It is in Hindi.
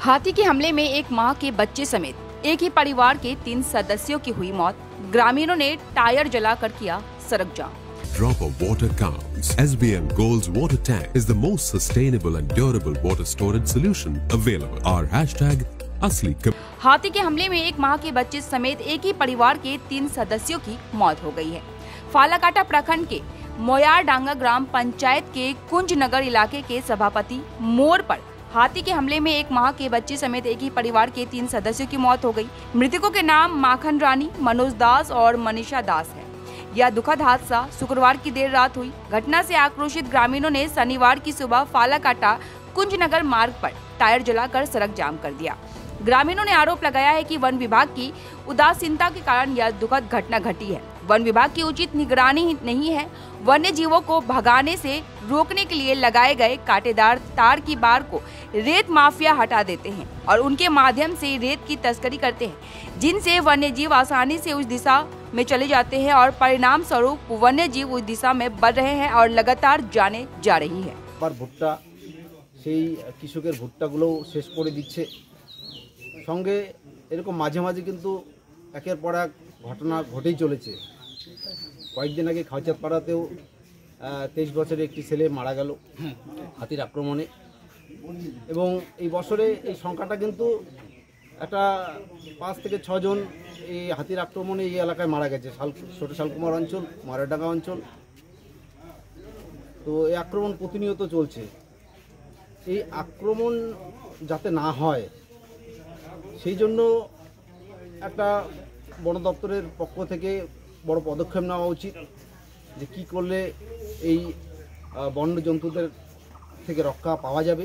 हाथी के हमले में एक मां के बच्चे समेत एक ही परिवार के 3 सदस्यों की हुई मौत। ग्रामीणों ने टायर जलाकर किया सड़क जाम। Drop of water counts. SBM Gold's water tank is the most sustainable and durable water storage solution available. Our hashtag असली। हाथी के हमले में एक मां के बच्चे समेत एक ही परिवार के 3 सदस्यों की मौत हो गई है। फालाकाटा प्रखंड के मोयारडांगा ग्राम पंचायत के कुंजनगर इलाके के सभापति मोड़ पर हाथी के हमले में एक मां के बच्चे समेत एक ही परिवार के 3 सदस्यों की मौत हो गई। मृतकों के नाम माखन रानी, मनोज दास और मनीषा दास है। यह दुखद हादसा शुक्रवार की देर रात हुई। घटना से आक्रोशित ग्रामीणों ने शनिवार की सुबह फालाकाटा कुंजनगर मार्ग पर टायर जलाकर सड़क जाम कर दिया। ग्रामीणों ने आरोप लगाया है कि वन विभाग की उदासीनता के कारण यह दुखद घटना घटी है। वन विभाग की उचित निगरानी नहीं है। वन्य जीवों को भगाने से रोकने के लिए लगाए गए कांटेदार तार की बार को रेत माफिया हटा देते हैं और उनके माध्यम से रेत की तस्करी करते हैं, जिनसे वन्य जीव आसानी से उस दिशा में चले जाते हैं और परिणाम स्वरूप वन्य जीव उस दिशा में बढ़ रहे हैं और लगातार जाने जा रही है। पर भुट्टा সেই কৃষকের ভুট্টাগুলো শেষ করে দিচ্ছে। সঙ্গে এরকম মাঝে মাঝে কিন্তু একের পর এক ঘটনা ঘটেই চলেছে। কয়েকদিন আগে খাওয়াচাঁদপাড়াতেও 23 বছরের একটি ছেলে মারা গেল হাতির আক্রমণে। এবং এই বছরে এই সংখ্যাটা কিন্তু একটা 5 থেকে 6 জন এই হাতির আক্রমণে এই এলাকায় মারা গেছে। ছোট শালকুমার অঞ্চল, ময়রাডাঙ্গা অঞ্চল। তো এই আক্রমণ প্রতিনিয়ত চলছে। এই আক্রমণ যাতে না হয় সেই জন্য একটা বন দপ্তরের পক্ষ থেকে বড় পদক্ষেপ নেওয়া উচিত, যে কী করলে এই বন্য জন্তুদের থেকে রক্ষা পাওয়া যাবে।